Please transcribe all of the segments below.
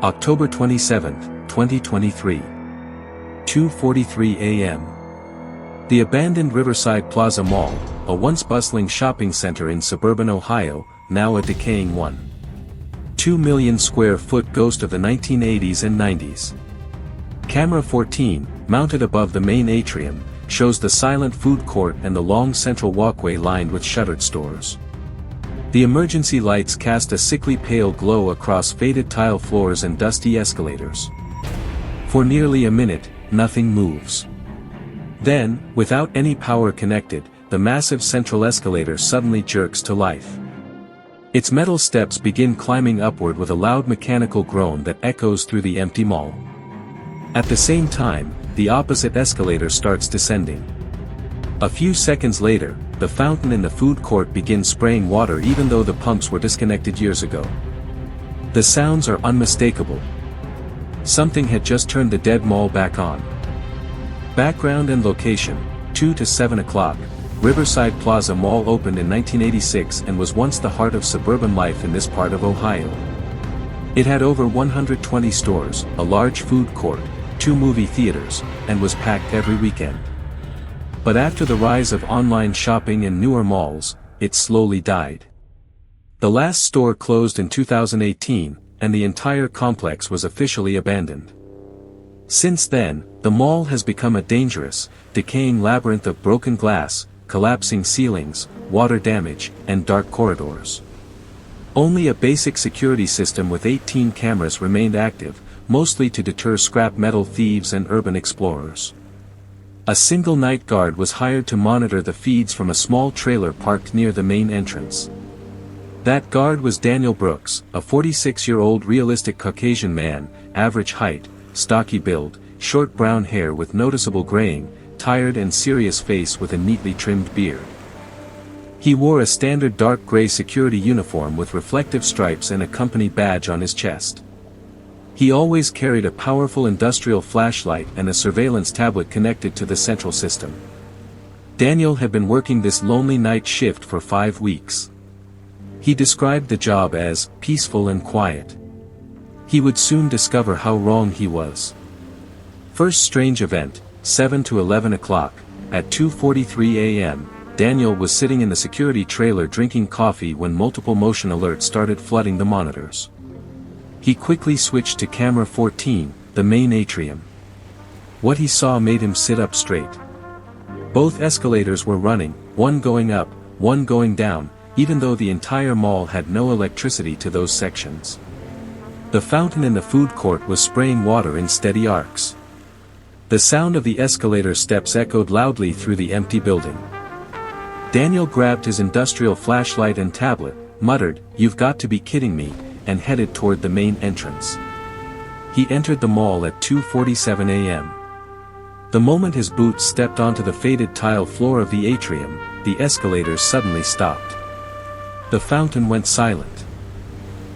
October 27, 2023. 2:43 a.m. The abandoned Riverside Plaza Mall, a once bustling shopping center in suburban Ohio, now a decaying 1.2 million square foot ghost of the 1980s and 90s. Camera 14, mounted above the main atrium, shows the silent food court and the long central walkway lined with shuttered stores. The emergency lights cast a sickly pale glow across faded tile floors and dusty escalators. For nearly a minute, nothing moves. Then, without any power connected, the massive central escalator suddenly jerks to life. Its metal steps begin climbing upward with a loud mechanical groan that echoes through the empty mall. At the same time, the opposite escalator starts descending. A few seconds later, the fountain in the food court begins spraying water even though the pumps were disconnected years ago. The sounds are unmistakable. Something had just turned the dead mall back on. Background and location: 2 to 7 o'clock. Riverside Plaza Mall opened in 1986 and was once the heart of suburban life in this part of Ohio. It had over 120 stores, a large food court, 2 movie theaters, and was packed every weekend. But after the rise of online shopping and newer malls, it slowly died. The last store closed in 2018, and the entire complex was officially abandoned. Since then, the mall has become a dangerous, decaying labyrinth of broken glass, collapsing ceilings, water damage, and dark corridors. Only a basic security system with 18 cameras remained active, mostly to deter scrap metal thieves and urban explorers. A single night guard was hired to monitor the feeds from a small trailer parked near the main entrance. That guard was Daniel Brooks, a 46-year-old realistic Caucasian man, average height, stocky build, short brown hair with noticeable graying, tired and serious face with a neatly trimmed beard. He wore a standard dark gray security uniform with reflective stripes and a company badge on his chest. He always carried a powerful industrial flashlight and a surveillance tablet connected to the central system. Daniel had been working this lonely night shift for 5 weeks. He described the job as peaceful and quiet. He would soon discover how wrong he was. First strange event, 7 to 11 o'clock, at 2:43 a.m., Daniel was sitting in the security trailer drinking coffee when multiple motion alerts started flooding the monitors. He quickly switched to camera 14, the main atrium. What he saw made him sit up straight. Both escalators were running, one going up, one going down, even though the entire mall had no electricity to those sections. The fountain in the food court was spraying water in steady arcs. The sound of the escalator steps echoed loudly through the empty building. Daniel grabbed his industrial flashlight and tablet, muttered, "You've got to be kidding me," and headed toward the main entrance. He entered the mall at 2:47 a.m. The moment his boots stepped onto the faded tile floor of the atrium, the escalators suddenly stopped. The fountain went silent.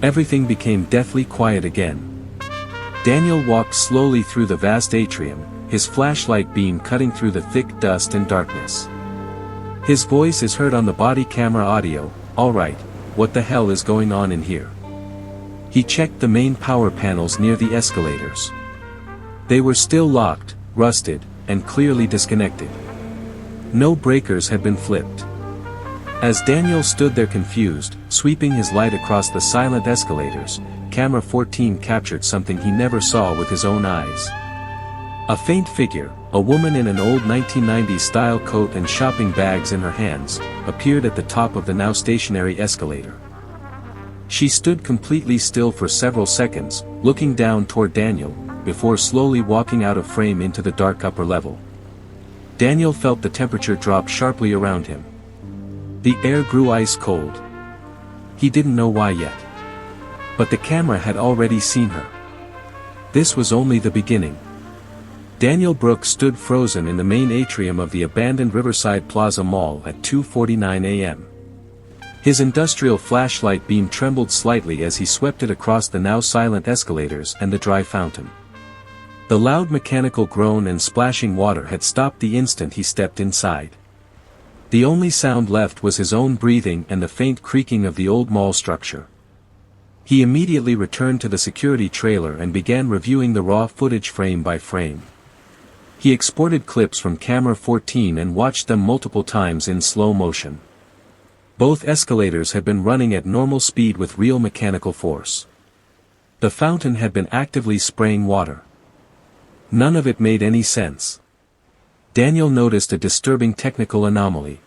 Everything became deathly quiet again. Daniel walked slowly through the vast atrium, his flashlight beam cutting through the thick dust and darkness. His voice is heard on the body camera audio, "All right, what the hell is going on in here?" He checked the main power panels near the escalators. They were still locked, rusted, and clearly disconnected. No breakers had been flipped. As Daniel stood there confused, sweeping his light across the silent escalators, camera 14 captured something he never saw with his own eyes. A faint figure, a woman in an old 1990s style coat and shopping bags in her hands, appeared at the top of the now stationary escalator. She stood completely still for several seconds, looking down toward Daniel, before slowly walking out of frame into the dark upper level. Daniel felt the temperature drop sharply around him. The air grew ice cold. He didn't know why yet. But the camera had already seen her. This was only the beginning. Daniel Brooks stood frozen in the main atrium of the abandoned Riverside Plaza Mall at 2:49 a.m. His industrial flashlight beam trembled slightly as he swept it across the now silent escalators and the dry fountain. The loud mechanical groan and splashing water had stopped the instant he stepped inside. The only sound left was his own breathing and the faint creaking of the old mall structure. He immediately returned to the security trailer and began reviewing the raw footage frame by frame. He exported clips from camera 14 and watched them multiple times in slow motion. Both escalators had been running at normal speed with real mechanical force. The fountain had been actively spraying water. None of it made any sense. Daniel noticed a disturbing technical anomaly.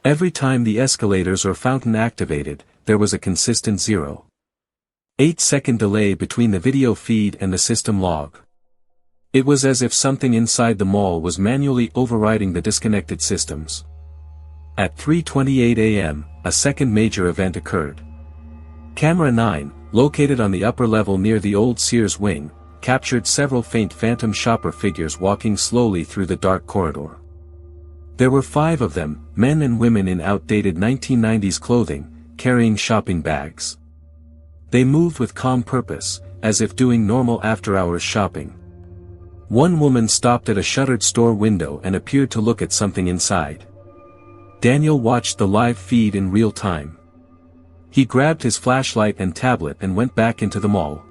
Every time the escalators or fountain activated, there was a consistent 0.8-second delay between the video feed and the system log. It was as if something inside the mall was manually overriding the disconnected systems. At 3:28 a.m., a second major event occurred. Camera 9, located on the upper level near the old Sears wing, captured several faint phantom shopper figures walking slowly through the dark corridor. There were 5 of them, men and women in outdated 1990s clothing, carrying shopping bags. They moved with calm purpose, as if doing normal after-hours shopping. One woman stopped at a shuttered store window and appeared to look at something inside. Daniel watched the live feed in real time. He grabbed his flashlight and tablet and went back into the mall.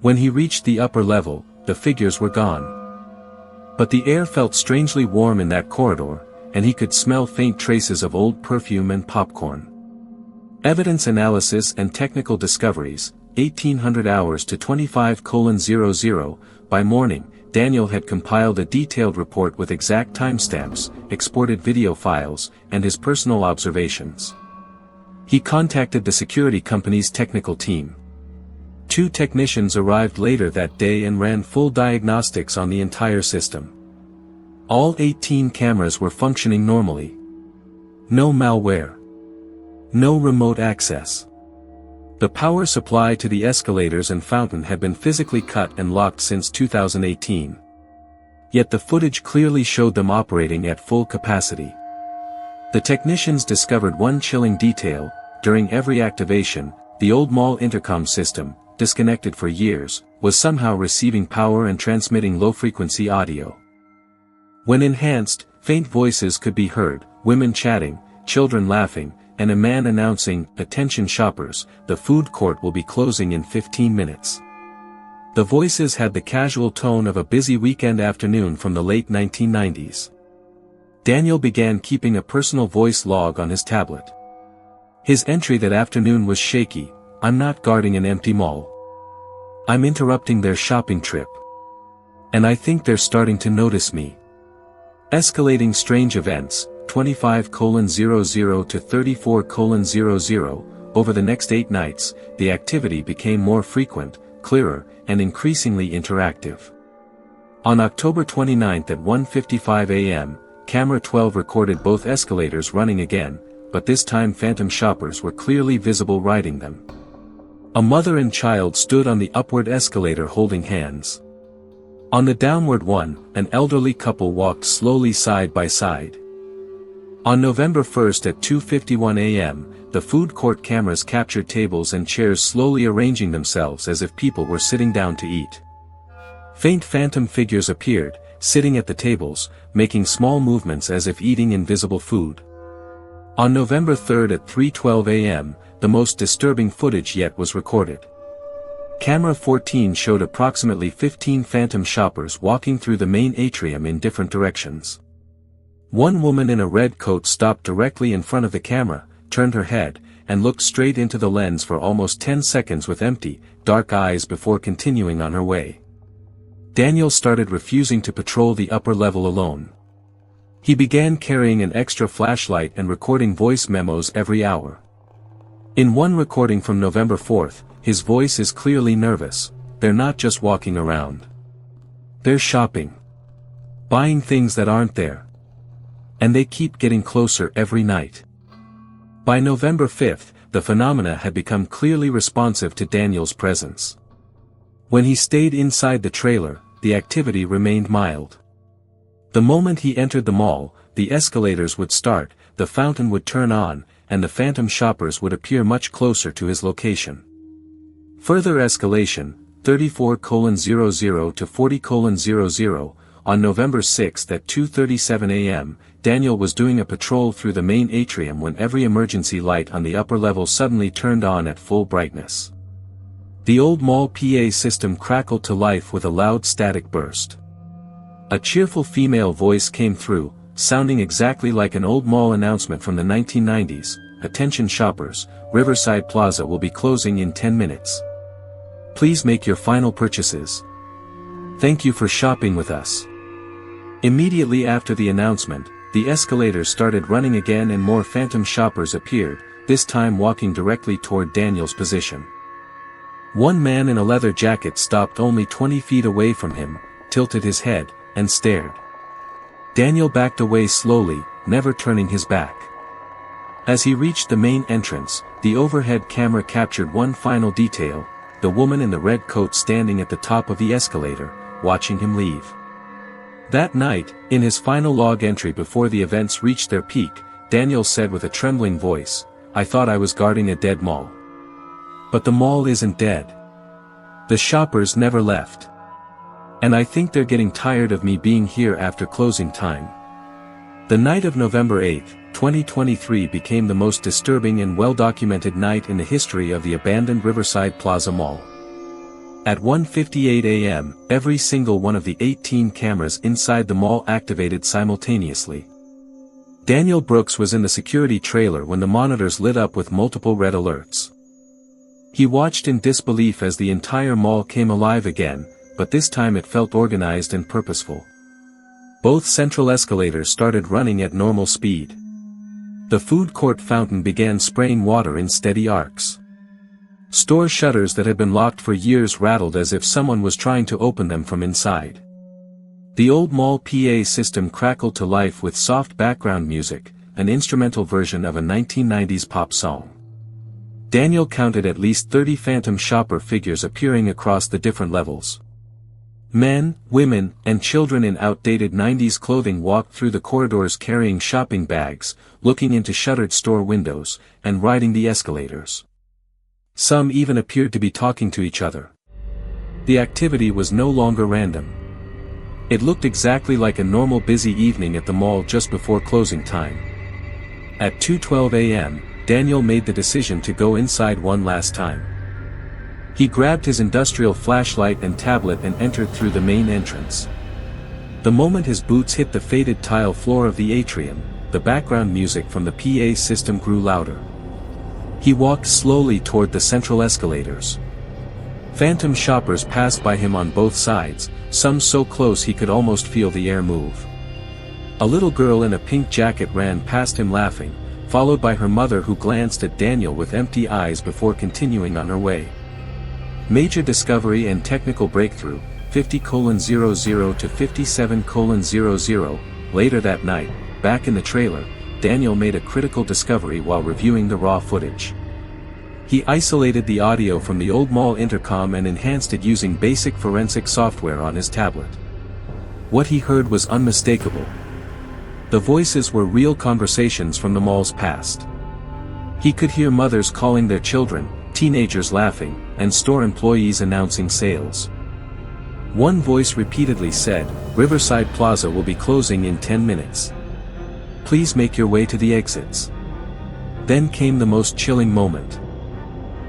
When he reached the upper level, the figures were gone. But the air felt strangely warm in that corridor, and he could smell faint traces of old perfume and popcorn. Evidence analysis and technical discoveries, 1800 hours to 25:00. By morning, Daniel had compiled a detailed report with exact timestamps, exported video files, and his personal observations. He contacted the security company's technical team. 2 technicians arrived later that day and ran full diagnostics on the entire system. All 18 cameras were functioning normally. No malware. No remote access. The power supply to the escalators and fountain had been physically cut and locked since 2018. Yet the footage clearly showed them operating at full capacity. The technicians discovered one chilling detail: during every activation, the old mall intercom system, disconnected for years, was somehow receiving power and transmitting low-frequency audio. When enhanced, faint voices could be heard, women chatting, children laughing, and a man announcing, "Attention shoppers, the food court will be closing in 15 minutes. The voices had the casual tone of a busy weekend afternoon from the late 1990s. Daniel began keeping a personal voice log on his tablet. His entry that afternoon was shaky: "I'm not guarding an empty mall. I'm interrupting their shopping trip. And I think they're starting to notice me." Escalating strange events, 25:00 to 34:00, over the next 8 nights, the activity became more frequent, clearer, and increasingly interactive. On October 29 at 1:55 a.m., camera 12 recorded both escalators running again, but this time phantom shoppers were clearly visible riding them. A mother and child stood on the upward escalator holding hands. On the downward one, an elderly couple walked slowly side by side. On November 1 at 2:51 a.m., the food court cameras captured tables and chairs slowly arranging themselves as if people were sitting down to eat. Faint phantom figures appeared, sitting at the tables, making small movements as if eating invisible food. On November 3 at 3:12 a.m., the most disturbing footage yet was recorded. Camera 14 showed approximately 15 phantom shoppers walking through the main atrium in different directions. One woman in a red coat stopped directly in front of the camera, turned her head, and looked straight into the lens for almost 10 seconds with empty, dark eyes before continuing on her way. Daniel started refusing to patrol the upper level alone. He began carrying an extra flashlight and recording voice memos every hour. In one recording from November 4, his voice is clearly nervous: "They're not just walking around. They're shopping. Buying things that aren't there. And they keep getting closer every night." By November 5, the phenomena had become clearly responsive to Daniel's presence. When he stayed inside the trailer, the activity remained mild. The moment he entered the mall, the escalators would start, the fountain would turn on, and the phantom shoppers would appear much closer to his location. Further escalation, 34:00 to 40:00, On November 6 at 2:37 a.m., Daniel was doing a patrol through the main atrium when every emergency light on the upper level suddenly turned on at full brightness. The old mall PA system crackled to life with a loud static burst. A cheerful female voice came through, sounding exactly like an old mall announcement from the 1990s. "Attention shoppers, Riverside Plaza will be closing in 10 minutes. Please make your final purchases. Thank you for shopping with us." Immediately after the announcement, the escalators started running again and more phantom shoppers appeared, this time walking directly toward Daniel's position. One man in a leather jacket stopped only 20 feet away from him, tilted his head, and stared. Daniel backed away slowly, never turning his back. As he reached the main entrance, the overhead camera captured one final detail: the woman in the red coat standing at the top of the escalator, watching him leave. That night, in his final log entry before the events reached their peak, Daniel said with a trembling voice, "I thought I was guarding a dead mall. But the mall isn't dead. The shoppers never left. And I think they're getting tired of me being here after closing time." The night of November 8, 2023 became the most disturbing and well-documented night in the history of the abandoned Riverside Plaza Mall. At 1:58 a.m., every single one of the 18 cameras inside the mall activated simultaneously. Daniel Brooks was in the security trailer when the monitors lit up with multiple red alerts. He watched in disbelief as the entire mall came alive again, but this time it felt organized and purposeful. Both central escalators started running at normal speed. The food court fountain began spraying water in steady arcs. Store shutters that had been locked for years rattled as if someone was trying to open them from inside. The old mall PA system crackled to life with soft background music, an instrumental version of a 1990s pop song. Daniel counted at least 30 phantom shopper figures appearing across the different levels. Men, women, and children in outdated 90s clothing walked through the corridors carrying shopping bags, looking into shuttered store windows, and riding the escalators. Some even appeared to be talking to each other. The activity was no longer random. It looked exactly like a normal busy evening at the mall just before closing time. At 2:12 a.m., Daniel made the decision to go inside one last time. He grabbed his industrial flashlight and tablet and entered through the main entrance. The moment his boots hit the faded tile floor of the atrium, the background music from the PA system grew louder. He walked slowly toward the central escalators. Phantom shoppers passed by him on both sides, some so close he could almost feel the air move. A little girl in a pink jacket ran past him laughing, followed by her mother who glanced at Daniel with empty eyes before continuing on her way. Major discovery and technical breakthrough, 50:00 to 57:00. Later that night, back in the trailer, Daniel made a critical discovery while reviewing the raw footage. He isolated the audio from the old mall intercom and enhanced it using basic forensic software on his tablet. What he heard was unmistakable. The voices were real conversations from the mall's past. He could hear mothers calling their children, teenagers laughing, and store employees announcing sales. One voice repeatedly said, "Riverside Plaza will be closing in 10 minutes. Please make your way to the exits." Then came the most chilling moment.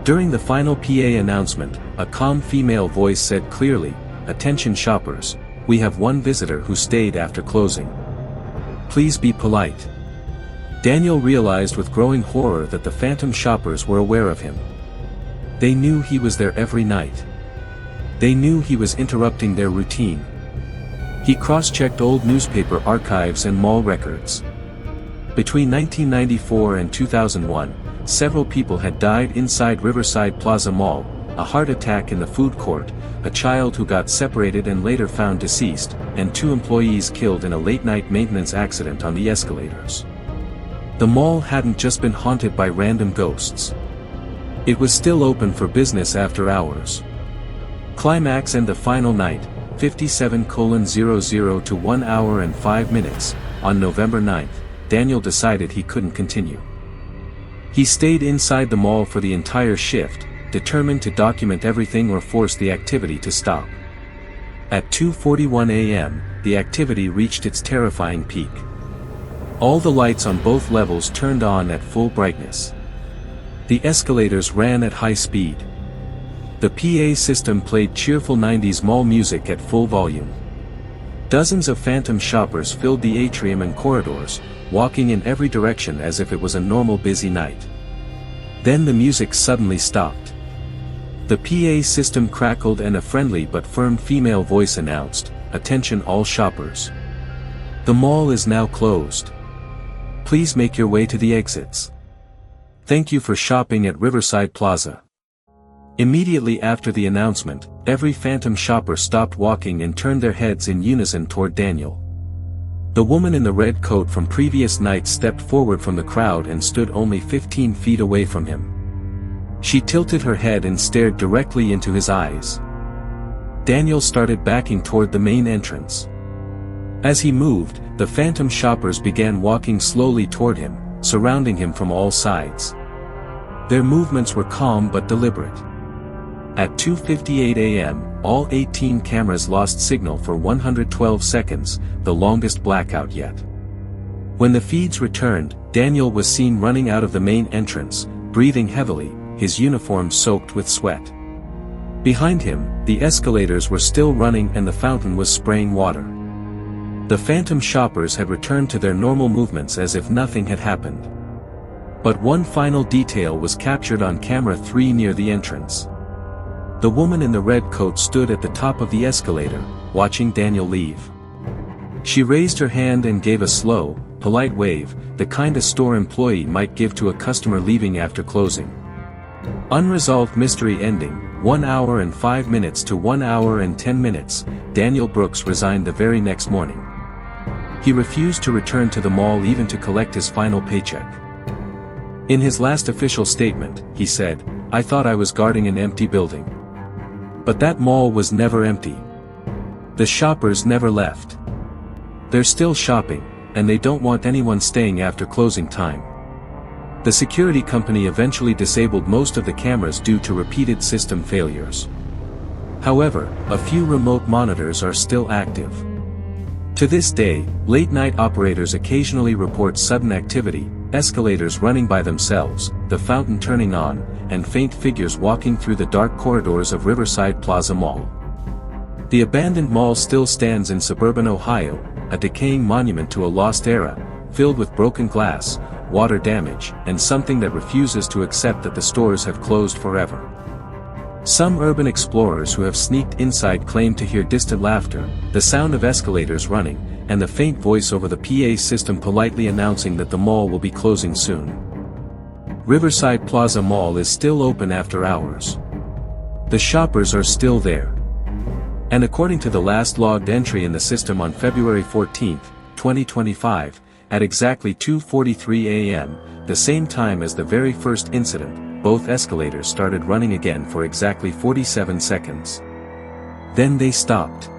During the final PA announcement, a calm female voice said clearly, "Attention shoppers, we have one visitor who stayed after closing. Please be polite." Daniel realized with growing horror that the phantom shoppers were aware of him. They knew he was there every night. They knew he was interrupting their routine. He cross-checked old newspaper archives and mall records. Between 1994 and 2001, several people had died inside Riverside Plaza Mall, a heart attack in the food court, a child who got separated and later found deceased, and 2 employees killed in a late-night maintenance accident on the escalators. The mall hadn't just been haunted by random ghosts. It was still open for business after hours. Climax and the final night, 57:00 to 1 hour and 5 minutes, on November 9, Daniel decided he couldn't continue. He stayed inside the mall for the entire shift, determined to document everything or force the activity to stop. At 2:41 a.m., the activity reached its terrifying peak. All the lights on both levels turned on at full brightness. The escalators ran at high speed. The PA system played cheerful 90s mall music at full volume. Dozens of phantom shoppers filled the atrium and corridors, walking in every direction as if it was a normal busy night. Then the music suddenly stopped. The PA system crackled and a friendly but firm female voice announced, "Attention all shoppers. The mall is now closed. Please make your way to the exits. Thank you for shopping at Riverside Plaza." Immediately after the announcement, every phantom shopper stopped walking and turned their heads in unison toward Daniel. The woman in the red coat from previous night stepped forward from the crowd and stood only 15 feet away from him. She tilted her head and stared directly into his eyes. Daniel started backing toward the main entrance. As he moved, the phantom shoppers began walking slowly toward him, surrounding him from all sides. Their movements were calm but deliberate. At 2:58 a.m., all 18 cameras lost signal for 112 seconds, the longest blackout yet. When the feeds returned, Daniel was seen running out of the main entrance, breathing heavily, his uniform soaked with sweat. Behind him, the escalators were still running and the fountain was spraying water. The phantom shoppers had returned to their normal movements as if nothing had happened. But one final detail was captured on camera 3 near the entrance. The woman in the red coat stood at the top of the escalator, watching Daniel leave. She raised her hand and gave a slow, polite wave, the kind a store employee might give to a customer leaving after closing. Unresolved mystery ending, 1 hour and 5 minutes to 1 hour and 10 minutes, Daniel Brooks resigned the very next morning. He refused to return to the mall even to collect his final paycheck. In his last official statement, he said, "I thought I was guarding an empty building. But that mall was never empty. The shoppers never left. They're still shopping, and they don't want anyone staying after closing time." The security company eventually disabled most of the cameras due to repeated system failures. However, a few remote monitors are still active. To this day, late-night operators occasionally report sudden activity, escalators running by themselves, the fountain turning on, and faint figures walking through the dark corridors of Riverside Plaza Mall. The abandoned mall still stands in suburban Ohio, a decaying monument to a lost era, filled with broken glass, water damage, and something that refuses to accept that the stores have closed forever. Some urban explorers who have sneaked inside claim to hear distant laughter, the sound of escalators running, and the faint voice over the PA system politely announcing that the mall will be closing soon. Riverside Plaza Mall is still open after hours. The shoppers are still there. And according to the last logged entry in the system on February 14, 2025, at exactly 2:43 a.m., the same time as the very first incident, both escalators started running again for exactly 47 seconds. Then they stopped.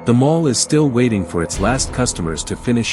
The mall is still waiting for its last customers to finish